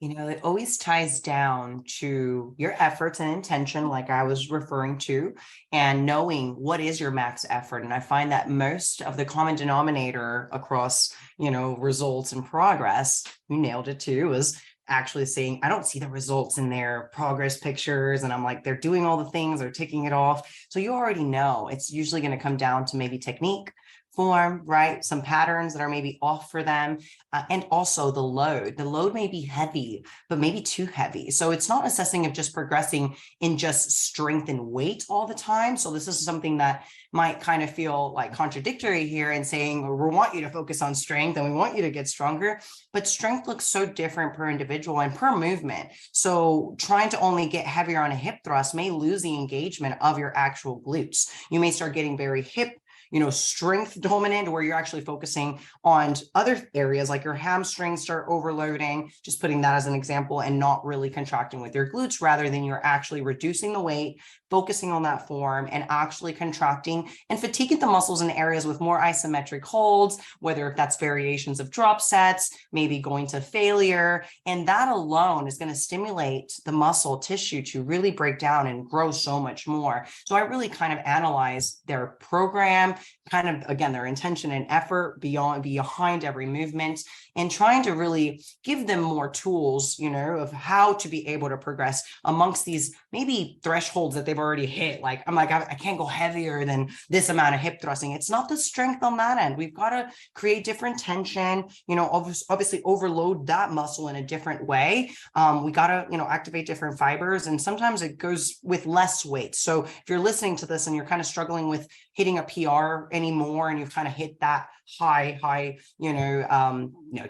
It always ties down to your efforts and intention, like I was referring to, and knowing what is your max effort. And I find that most of the common denominator across, results and progress, you nailed it too, is actually saying, I don't see the results in their progress pictures. And I'm like, they're doing all the things, they're ticking it off. So you already know it's usually going to come down to maybe technique, form, right? Some patterns that are maybe off for them. And also the load may be heavy, but maybe too heavy. So it's not assessing of just progressing in just strength and weight all the time. So this is something that might kind of feel like contradictory here and saying, we want you to focus on strength and we want you to get stronger, but strength looks so different per individual and per movement. So trying to only get heavier on a hip thrust may lose the engagement of your actual glutes. You may start getting very hip strength dominant, where you're actually focusing on other areas like your hamstrings start overloading, just putting that as an example, and not really contracting with your glutes, rather than you're actually reducing the weight, focusing on that form and actually contracting and fatiguing the muscles in areas with more isometric holds, whether if that's variations of drop sets, maybe going to failure. And that alone is going to stimulate the muscle tissue to really break down and grow so much more. So I really kind of analyze their program, kind of, again, their intention and effort behind every movement, and trying to really give them more tools, of how to be able to progress amongst these maybe thresholds that they've already hit. Like, I'm like, I can't go heavier than this amount of hip thrusting. It's not the strength on that end. We've got to create different tension, obviously overload that muscle in a different way. We got to, activate different fibers, and sometimes it goes with less weight. So if you're listening to this and you're kind of struggling with hitting a PR anymore, and you've kind of hit that high,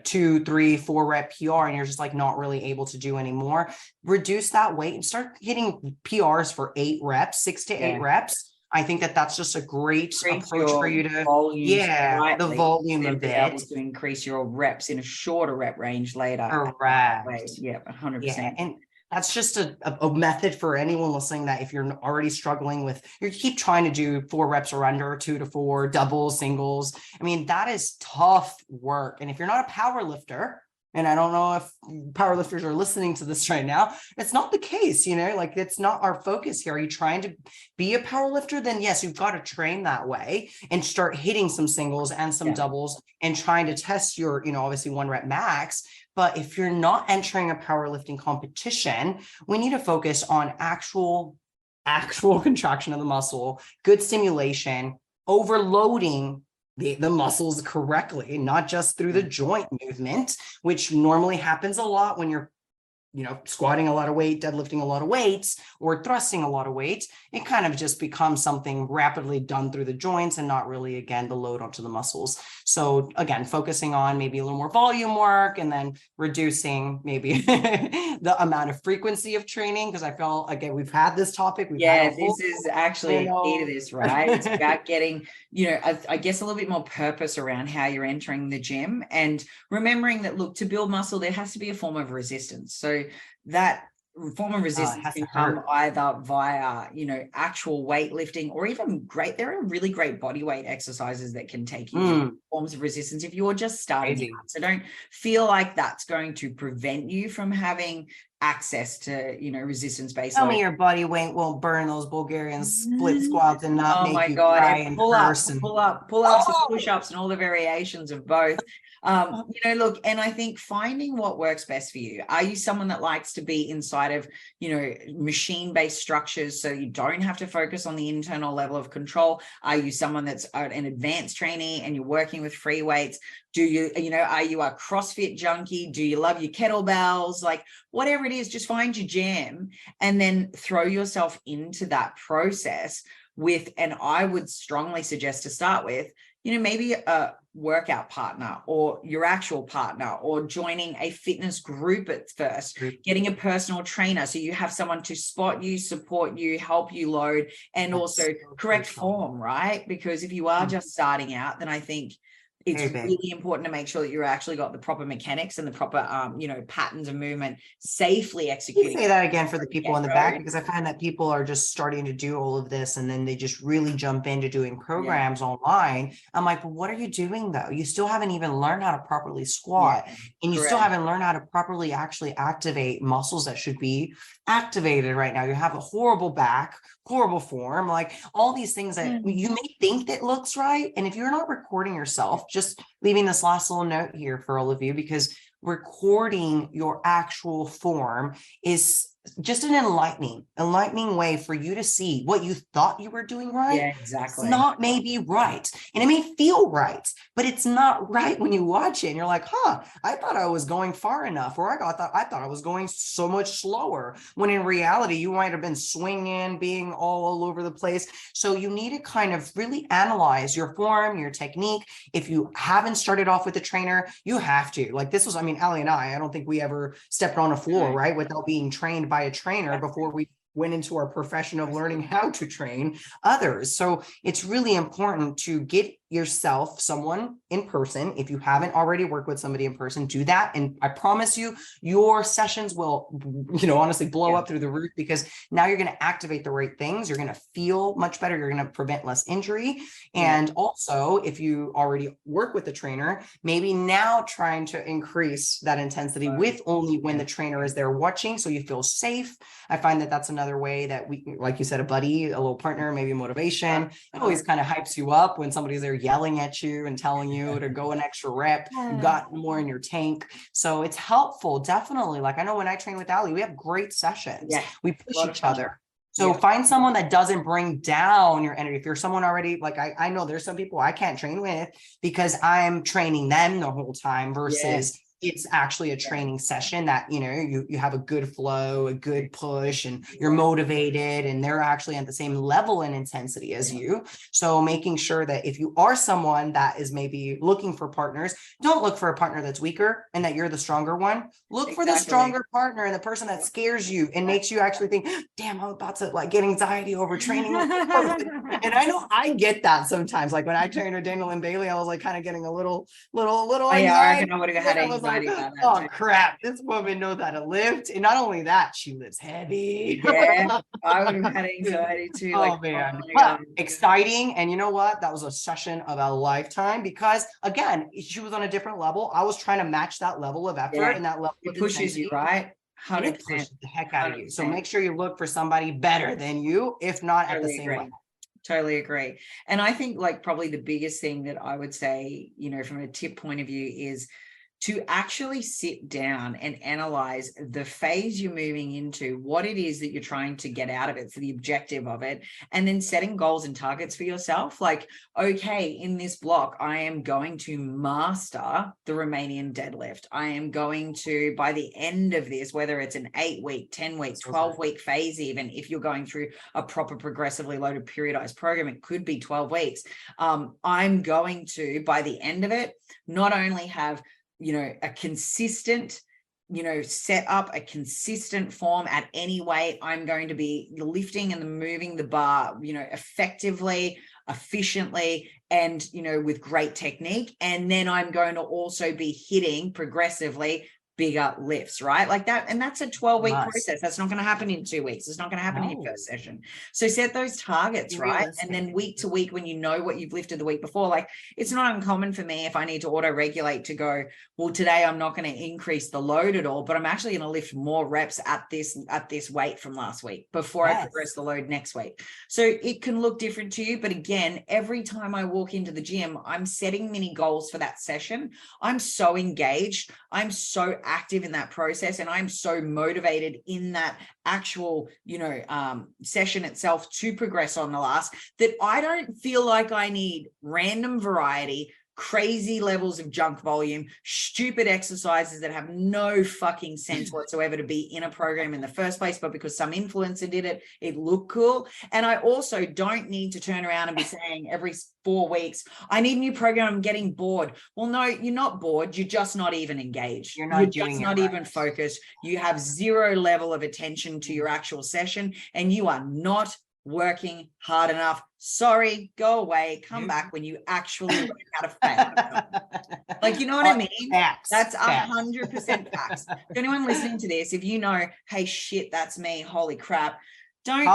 2, 3, 4 rep PR, and you're just like not really able to do anymore, reduce that weight and start hitting PRs for 8 reps, 6 to 8 reps. I think that that's just a great Increase approach for you your to, volume the slightly volume instead of being it. able to increase your reps in a shorter rep range later. At that way. Correct. Yeah, 100%. Yeah. And that's just a method for anyone listening, that if you're already struggling with, you keep trying to do 4 reps or under, 2 to 4, doubles, singles. I mean, that is tough work. And if you're not a power lifter, and I don't know if powerlifters are listening to this right now, it's not the case, like it's not our focus here. Are you trying to be a power lifter? Then yes, you've got to train that way and start hitting some singles and some doubles and trying to test your, obviously 1 rep max. But if you're not entering a powerlifting competition, we need to focus on actual contraction of the muscle, good stimulation, overloading the muscles correctly, not just through the joint movement, which normally happens a lot when you're squatting a lot of weight, deadlifting a lot of weights, or thrusting a lot of weight. It kind of just becomes something rapidly done through the joints and not really, again, the load onto the muscles. So again, focusing on maybe a little more volume work, and then reducing maybe the amount of frequency of training. Because I feel, again, we've had this topic. This is actually key to this, right? It's about getting, I guess a little bit more purpose around how you're entering the gym, and remembering that, look, to build muscle, there has to be a form of resistance. So that form of resistance can come either via, actual weightlifting, or even there are really great body weight exercises that can take you to forms of resistance if you're just starting out. So don't feel like that's going to prevent you from having access to, resistance based. Tell me your body weight won't burn those Bulgarian split squats and not make you cry in person. Pull-ups and push-ups and all the variations of both. Look, and I think finding what works best for you. Are you someone that likes to be inside of, machine-based structures, so you don't have to focus on the internal level of control? Are you someone that's an advanced trainee and you're working with free weights? Do you, are you a CrossFit junkie? Do you love your kettlebells? Like, whatever it is, just find your jam and then throw yourself into that process with, and I would strongly suggest to start with, maybe a workout partner or your actual partner, or joining a fitness group at first, getting a personal trainer. So you have someone to spot you, support you, help you load, and also correct form, right? Because if you are just starting out, then I think it's really important to make sure that you've actually got the proper mechanics and the proper, patterns of movement safely executing. Can you say that again for the people in the back? Because I find that people are just starting to do all of this, and then they just really jump into doing programs online. I'm like, well, what are you doing though? You still haven't even learned how to properly squat, and you still haven't learned how to properly actually activate muscles that should be activated right now. You have a horrible back, horrible form, like all these things that you may think that looks right. And if you're not recording yourself, just leaving this last little note here for all of you, because recording your actual form is just an enlightening way for you to see what you thought you were doing right. Yeah, exactly. It's not maybe right. And it may feel right, but it's not right when you watch it and you're like, I thought I was going far enough, or I thought I was going so much slower, when in reality, you might have been swinging, being all over the place. So you need to kind of really analyze your form, your technique. If you haven't started off with a trainer, you have to. Like this was, Ali and I don't think we ever stepped on a floor, right, without being trained by a trainer before we went into our profession of learning how to train others. So it's really important to get yourself someone in person. If you haven't already worked with somebody in person, do that. And I promise you, your sessions will, honestly blow up through the roof, because now you're going to activate the right things. You're going to feel much better. You're going to prevent less injury. And also, if you already work with the trainer, maybe now trying to increase that intensity with only when the trainer is there watching, so you feel safe. I find that that's another way that we, like you said, a buddy, a little partner, maybe motivation. It always kind of hypes you up when somebody's there yelling at you and telling you to go an extra rep, you got more in your tank. So it's helpful, definitely. Like I know when I train with Ali, we have great sessions. We push each other. So find someone that doesn't bring down your energy. If you're someone already, like I know there's some people I can't train with because I'm training them the whole time versus it's actually a training session that, you know, you have a good flow, a good push, and you're motivated, and they're actually at the same level and intensity as you. So making sure that if you are someone that is maybe looking for partners, don't look for a partner that's weaker and that you're the stronger one. Look for the stronger partner and the person that scares you and makes you actually think, damn, I'm about to like get anxiety over training. And I know I get that sometimes. Like when I trained with Daniel and Bailey, I was like kind of getting a little anxiety. Yeah, I reckon I would have had anxiety like, about that. Oh crap, this woman knows how to lift. And not only that, she lifts heavy. Yeah, I would have had anxiety too. Oh like, man, oh but exciting. And you know what? That was a session of a lifetime because again, she was on a different level. I was trying to match that level of effort and that level it of pushes intensity. you, right? It pushes the heck out of you. So make sure you look for somebody better than you, if not at the same level. Totally agree. And I think like probably the biggest thing that I would say, you know, from a tip point of view is to actually sit down and analyze the phase you're moving into, what it is that you're trying to get out of it, so the objective of it, and then setting goals and targets for yourself. Like, okay, in this block, I am going to master the Romanian deadlift. I am going to, by the end of this, whether it's an 8-week, 10-week, 12-week phase, even if you're going through a proper progressively loaded periodized program, it could be 12 weeks. I'm going to, by the end of it, not only have a consistent, set up a consistent form at any weight. I'm going to be lifting and moving the bar, effectively, efficiently, and, with great technique. And then I'm going to also be hitting progressively bigger lifts, right? Like that. And that's a 12-week process. That's not going to happen in 2 weeks. It's not going to happen in your first session. So set those targets, right? And then week to week, when you know what you've lifted the week before, like it's not uncommon for me if I need to auto regulate to go, well, today I'm not going to increase the load at all, but I'm actually going to lift more reps at this weight from last week before I progress the load next week. So it can look different to you. But again, every time I walk into the gym, I'm setting mini goals for that session. I'm so engaged. I'm so active in that process, and I'm so motivated in that actual session itself to progress on the last, that I don't feel like I need random variety, crazy levels of junk volume, stupid exercises that have no fucking sense whatsoever to be in a program in the first place, but because some influencer did it, it looked cool. And I also don't need to turn around and be saying every 4 weeks, I need a new program, I'm getting bored. Well, no, you're not bored. You're just not even engaged. You're just not even focused. You have zero level of attention to your actual session, and you are not working hard enough. Sorry, go away, come back when you actually learn how to fail. Like, you know what I mean? Facts. That's 100% facts. To anyone listening to this, if you know, hey, shit, that's me, holy crap, don't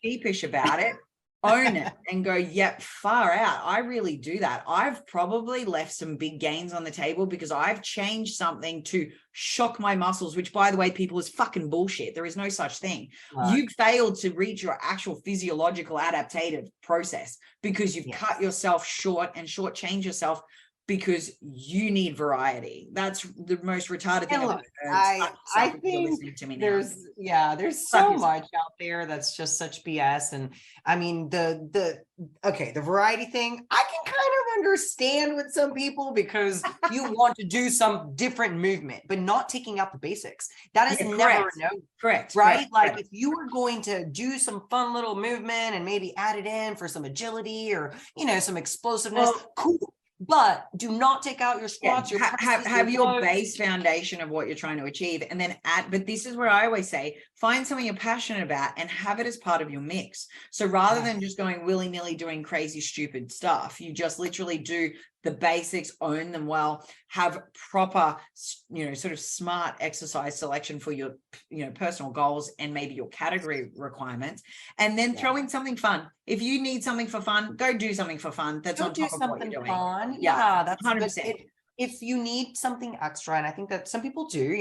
be sheepish about it. Own it and go, yep, far out. I really do that. I've probably left some big gains on the table because I've changed something to shock my muscles, which, by the way, people, is fucking bullshit. There is no such thing. You failed to reach your actual physiological adaptative process because you've cut yourself short and shortchanged yourself because you need variety. That's the most retarded thing I've ever heard. I think there's so much out there that's just such BS. And I mean, the variety thing, I can kind of understand with some people because you want to do some different movement, but not taking out the basics. That is never correct, right? Like if you were going to do some fun little movement and maybe add it in for some agility or, some explosiveness, cool. But do not take out your squats. Have your base foundation of what you're trying to achieve, and then but this is where I always say, find something you're passionate about and have it as part of your mix. So rather than just going willy-nilly doing crazy, stupid stuff, you just literally do the basics, own them well, have proper, sort of smart exercise selection for your, personal goals and maybe your category requirements, and then throw in something fun. If you need something for fun, go do something for fun. That's on top of what you're doing. Fun. Yeah, that's 100%. If you need something extra, and I think that some people do,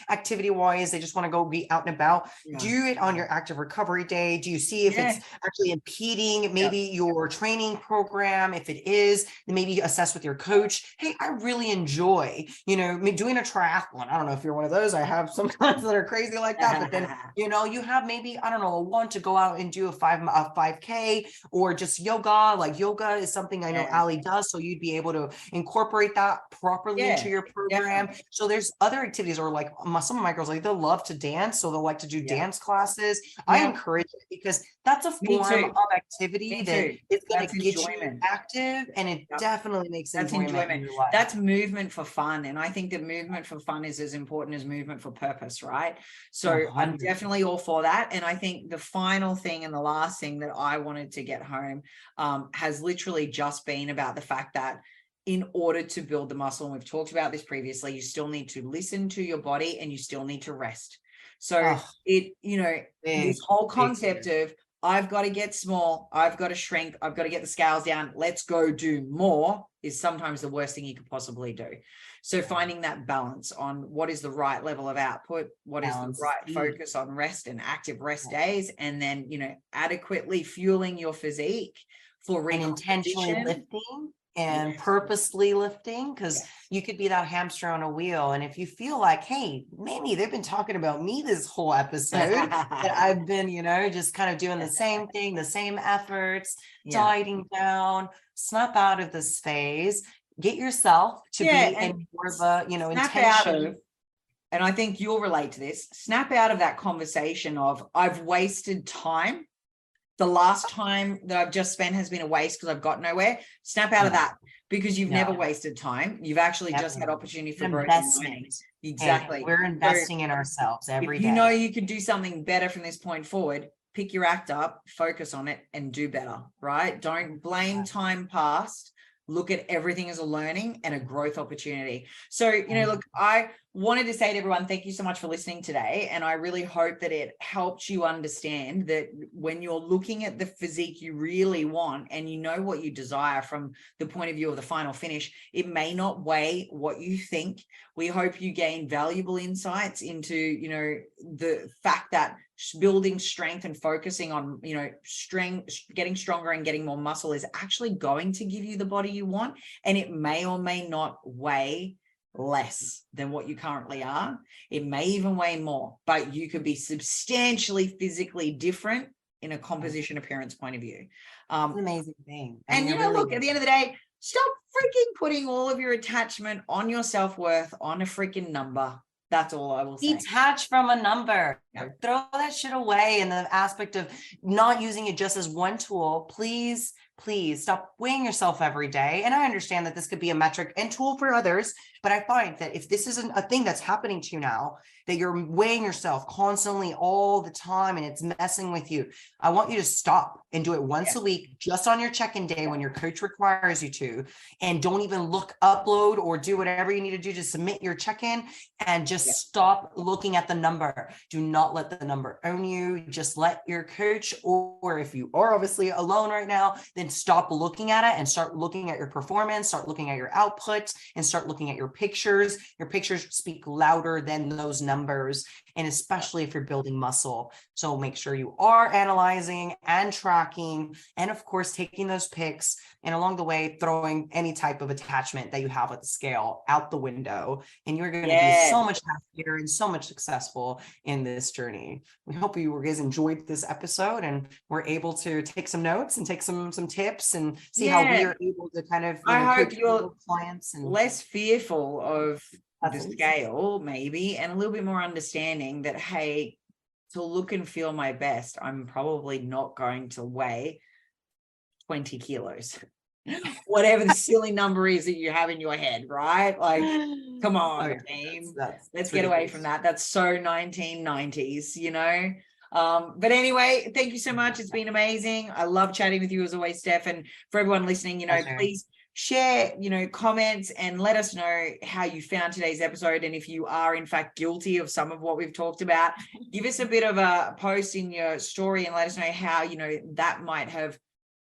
activity wise, they just want to go be out and about, do it on your active recovery day. Do you see if it's actually impeding maybe your training program? If it is, then maybe assess with your coach. Hey, I really enjoy, doing a triathlon. I don't know if you're one of those. I have some clients that are crazy like that, but then, you have maybe, I don't know, a want to go out and do a 5K or just yoga. Like yoga is something I know Ali does. So you'd be able to incorporate that properly into your program. Definitely. So there's other activities, or like some of my girls, like they'll love to dance. So they'll like to do dance classes. I encourage it because that's a form of activity that is going to get you active, and it definitely makes enjoyment in your life. That's movement for fun. And I think that movement for fun is as important as movement for purpose, right? So 100%. I'm definitely all for that. And I think the final thing and the last thing that I wanted to get home has literally just been about the fact that in order to build the muscle, and we've talked about this previously, you still need to listen to your body and you still need to rest. So this whole concept of I've got to get small, I've got to shrink, I've got to get the scales down, let's go do more, is sometimes the worst thing you could possibly do. So finding that balance on what is the right level of output, what is the right focus on rest and active rest days, and then, adequately fueling your physique for intentionally lifting and purposely lifting, because you could be that hamster on a wheel. And if you feel like, hey, maybe they've been talking about me this whole episode, that I've been, just kind of doing the same thing, the same efforts, dieting down, snap out of this phase, get yourself to be in more of a, intention. And I think you'll relate to this, snap out of that conversation of I've wasted time. The last time that I've just spent has been a waste because I've got nowhere. Snap out of that, because you've never wasted time. You've actually just had opportunity for growth. Exactly. Hey, we're investing in ourselves every day. You know you could do something better from this point forward. Pick your act up, focus on it, and do better, right? Don't blame time past. Look at everything as a learning and a growth opportunity. So, look, I wanted to say to everyone, thank you so much for listening today. And I really hope that it helped you understand that when you're looking at the physique you really want and you know what you desire from the point of view of the final finish, it may not weigh what you think. We hope you gain valuable insights into, the fact that building strength and focusing on, strength, getting stronger and getting more muscle is actually going to give you the body you want. And it may or may not weigh less than what you currently are. It may even weigh more, but you could be substantially physically different in a composition appearance point of view. It's an amazing thing. And look, at the end of the day, stop freaking putting all of your attachment on your self-worth on a freaking number. That's all I will say. Detach from a number. Throw that shit away in the aspect of not using it just as one tool. Please stop weighing yourself every day. And I understand that this could be a metric and tool for others, but I find that if this isn't a thing that's happening to you now, that you're weighing yourself constantly all the time and it's messing with you, I want you to stop and do it once a week, just on your check-in day when your coach requires you to, and don't even upload or do whatever you need to do to submit your check-in, and just stop looking at the number. Do not let the number own you. Just let your coach, or if you are obviously alone right now, then stop looking at it and start looking at your performance, start looking at your output, and start looking at your pictures. Your pictures speak louder than those numbers, and especially if you're building muscle. So make sure you are analyzing and tracking, and of course, taking those pics, and along the way, throwing any type of attachment that you have at the scale out the window. And you're going to be so much happier and so much successful in this journey. We hope you guys enjoyed this episode and were able to take some notes and take some tips and see how we are able to kind of, I hope you're clients and less fearful of the scale, maybe, and a little bit more understanding that, hey, to look and feel my best, I'm probably not going to weigh 20 kilos, whatever the silly number is that you have in your head, right? Like, come on, team. Let's get away from that. That's so 1990s, But anyway, thank you so much. It's been amazing. I love chatting with you as always, Steph. And for everyone listening, please share, comments and let us know how you found today's episode. And if you are in fact guilty of some of what we've talked about, give us a bit of a post in your story and let us know how, that might have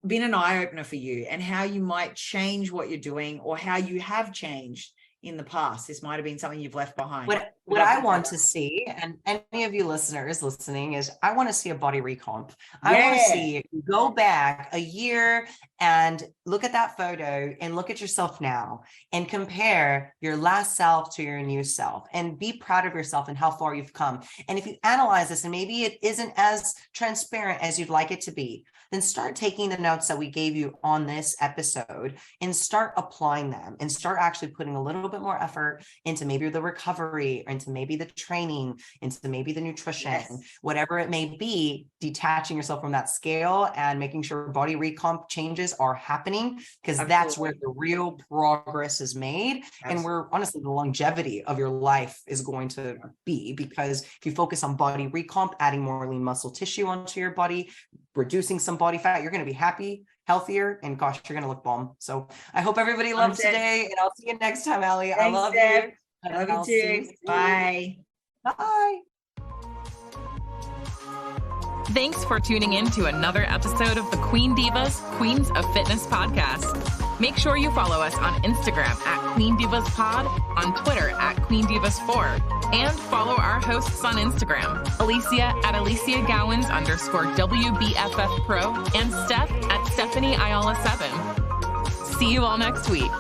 been an eye-opener for you and how you might change what you're doing or how you have changed in the past. This might have been something you've left behind. what I want to see, and any of you listeners listening, is I want to see a body recomp. I want to see you go back a year and look at that photo and look at yourself now and compare your last self to your new self and be proud of yourself and how far you've come. And if you analyze this and maybe it isn't as transparent as you'd like it to be, then start taking the notes that we gave you on this episode and start applying them and start actually putting a little bit more effort into maybe the recovery, or into maybe the training, into maybe the nutrition, whatever it may be, detaching yourself from that scale and making sure body recomp changes are happening, because that's where the real progress is made. And where honestly the longevity of your life is going to be, because if you focus on body recomp, adding more lean muscle tissue onto your body, reducing some body fat, you're going to be happy, healthier, and gosh, you're going to look bomb. So I hope everybody loves today, and I'll see you next time, Allie. I love you. I love you too. Bye. Bye. Thanks for tuning in to another episode of the Queen Divas, Queens of Fitness podcast. Make sure you follow us on Instagram at Queen Divas Pod, on Twitter at Queen Divas 4, and follow our hosts on Instagram, Alicia at Alicia Gowans _WBFF Pro, and Steph at Stephanie Ayala 7. See you all next week.